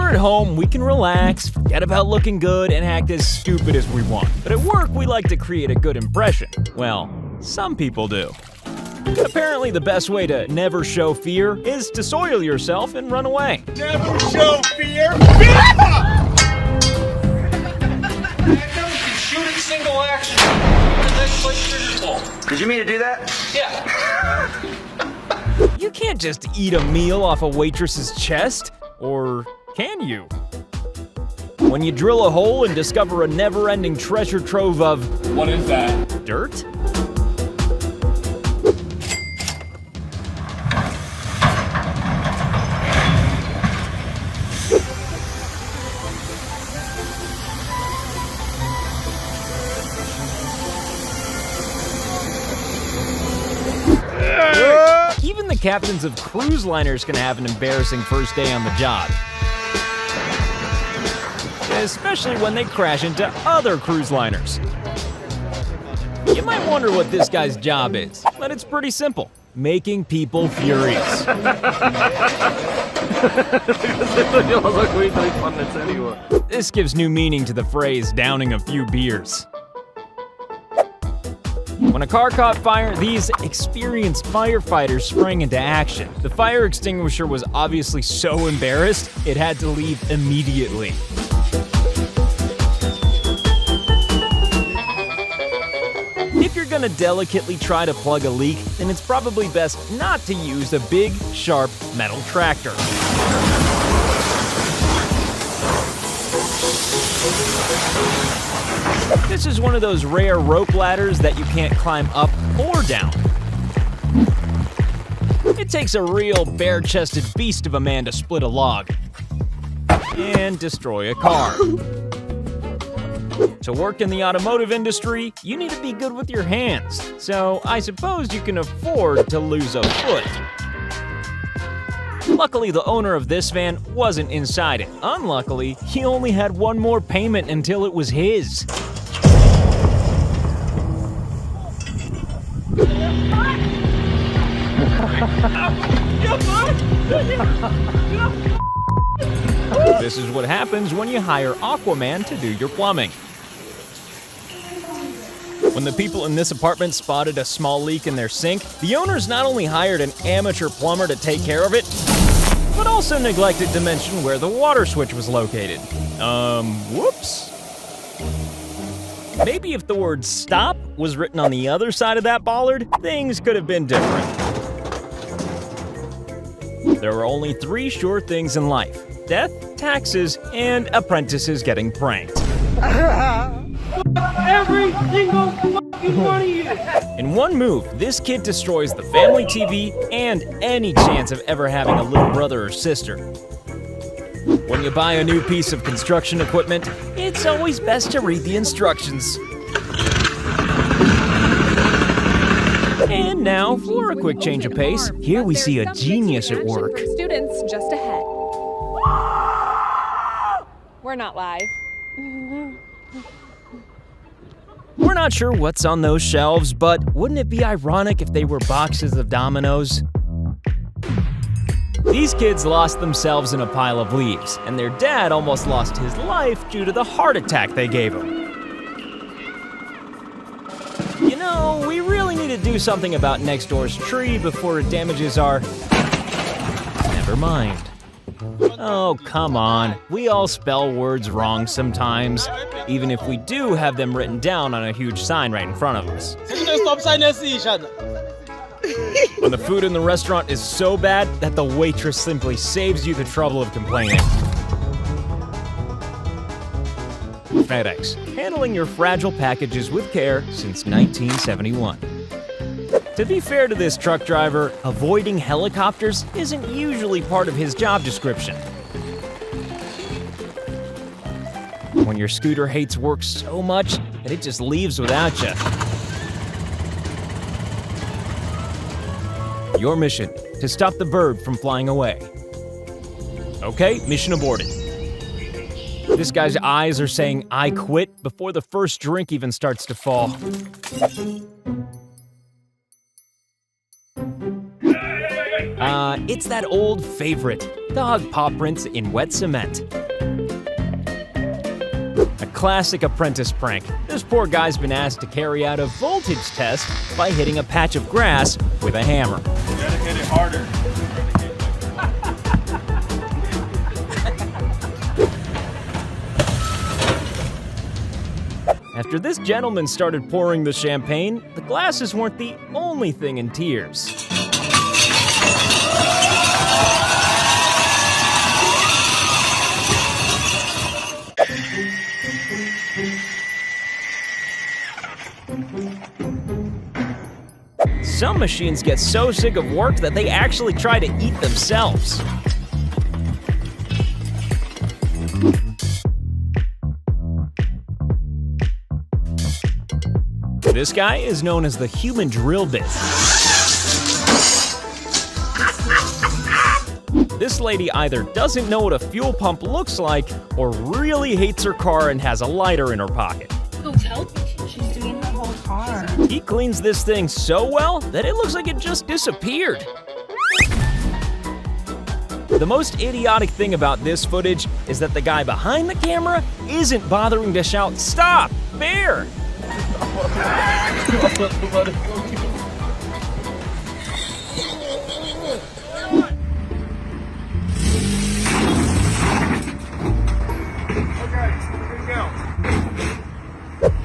we're at home, we can relax, forget about looking good, and act as stupid as we want. But at work, we like to create a good impression. Well, some people do. Apparently, the best way to never show fear is to soil yourself and run away. Never show fear. Shoot in single action. Next place trigger's full. Did you mean to do that? Yeah. You can't just eat a meal off a waitress's chest, or can you? When you drill a hole and discover a never-ending treasure trove of... What is that? Dirt? Even the captains of cruise liners can have an embarrassing first day on the job. Especially when they crash into other cruise liners. You might wonder what this guy's job is, but it's pretty simple. Making people furious. This gives new meaning to the phrase, downing a few beers. When a car caught fire, these experienced firefighters sprang into action. The fire extinguisher was obviously so embarrassed, it had to leave immediately. If you're gonna delicately try to plug a leak, then it's probably best not to use a big, sharp metal tractor. This is one of those rare rope ladders that you can't climb up or down. It takes a real bare-chested beast of a man to split a log and destroy a car. To work in the automotive industry, you need to be good with your hands, so I suppose you can afford to lose a foot. Luckily, the owner of this van wasn't inside it. Unluckily, he only had one more payment until it was his. This is what happens when you hire Aquaman to do your plumbing. When the people in this apartment spotted a small leak in their sink, the owners not only hired an amateur plumber to take care of it, but also neglected to mention where the water switch was located. Whoops. Maybe if the word stop was written on the other side of that bollard, things could have been different. There are only 3 sure things in life: death, taxes, and apprentices getting pranked. Every single fucking one of you. In one move, this kid destroys the family TV and any chance of ever having a little brother or sister. When you buy a new piece of construction equipment, it's always best to read the instructions. And now, for a quick change of pace, here we see a genius at work. Students just ahead. We're not live. We're not sure what's on those shelves, but wouldn't it be ironic if they were boxes of dominoes? These kids lost themselves in a pile of leaves, and their dad almost lost his life due to the heart attack they gave him. You know, we really need to do something about next door's tree before it damages our... Never mind. Oh, come on. We all spell words wrong sometimes, even if we do have them written down on a huge sign right in front of us. When the food in the restaurant is so bad that the waitress simply saves you the trouble of complaining. FedEx, handling your fragile packages with care since 1971. To be fair to this truck driver, avoiding helicopters isn't usually part of his job description. When your scooter hates work so much that it just leaves without you. Your mission, to stop the bird from flying away. Okay, mission aborted. This guy's eyes are saying, "I quit," before the first drink even starts to fall. it's that old favorite, dog paw prints in wet cement. A classic apprentice prank. This poor guy's been asked to carry out a voltage test by hitting a patch of grass with a hammer. You gotta hit it harder. After this gentleman started pouring the champagne, the glasses weren't the only thing in tears. Some machines get so sick of work that they actually try to eat themselves. This guy is known as the human drill bit. This lady either doesn't know what a fuel pump looks like or really hates her car and has a lighter in her pocket. Who's helping? She's doing the whole car. He cleans this thing so well that it looks like it just disappeared. The most idiotic thing about this footage is that the guy behind the camera isn't bothering to shout, "Stop! Bear!"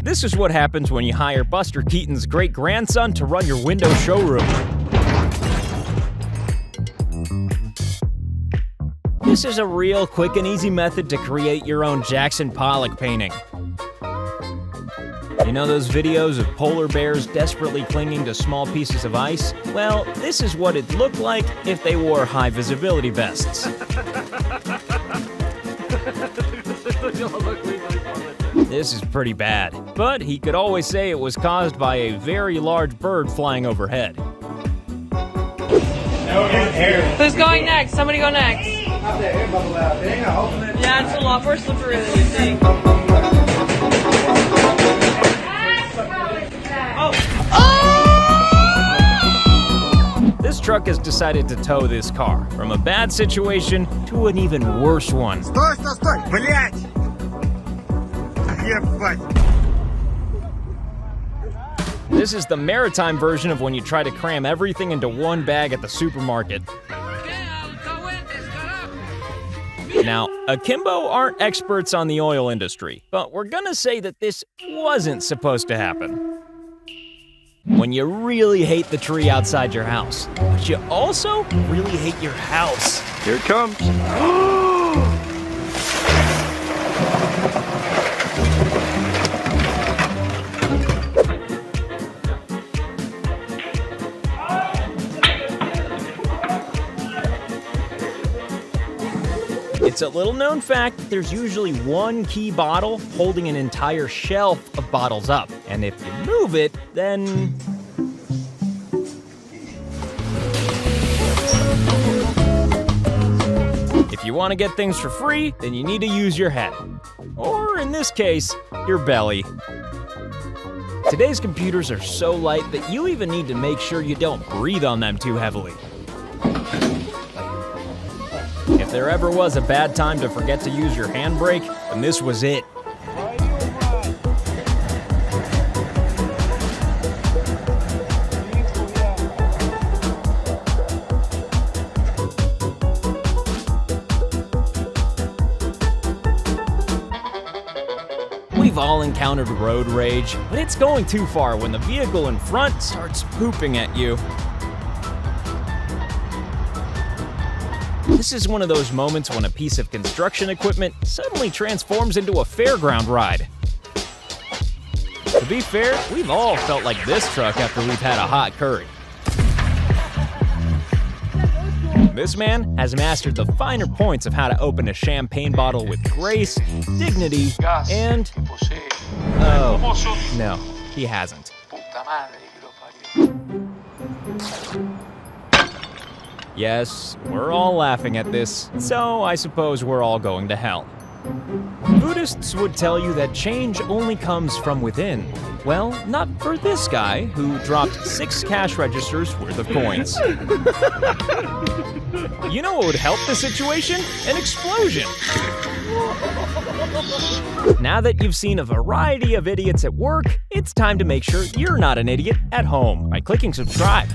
This is what happens when you hire Buster Keaton's great-grandson to run your window showroom. This is a real quick and easy method to create your own Jackson Pollock painting. You know those videos of polar bears desperately clinging to small pieces of ice? Well, this is what it'd look like if they wore high-visibility vests. This is pretty bad, but he could always say it was caused by a very large bird flying overhead. Who's going next? Somebody go next. Yeah, it's a lot more slippery than you think. This truck has decided to tow this car from a bad situation to an even worse one. Стой, стой, стой! Блять! Ебать! This is the maritime version of when you try to cram everything into one bag at the supermarket. Now, Akimbo aren't experts on the oil industry, but we're gonna say that this wasn't supposed to happen. When you really hate the tree outside your house, but you also really hate your house. Here it comes. It's a little known fact that there's usually one key bottle holding an entire shelf of bottles up. And if you move it, then... If you want to get things for free, then you need to use your head. Or in this case, your belly. Today's computers are so light that you even need to make sure you don't breathe on them too heavily. If there ever was a bad time to forget to use your handbrake, then this was it. We've all encountered road rage, but it's going too far when the vehicle in front starts pooping at you. This is one of those moments when a piece of construction equipment suddenly transforms into a fairground ride. To be fair, we've all felt like this truck after we've had a hot curry. This man has mastered the finer points of how to open a champagne bottle with grace, dignity, and... Oh, no, he hasn't. Yes, we're all laughing at this, so I suppose we're all going to hell. Buddhists would tell you that change only comes from within. Well, not for this guy who dropped 6 cash registers worth of coins. You know what would help the situation? An explosion! Now that you've seen a variety of idiots at work, it's time to make sure you're not an idiot at home by clicking subscribe.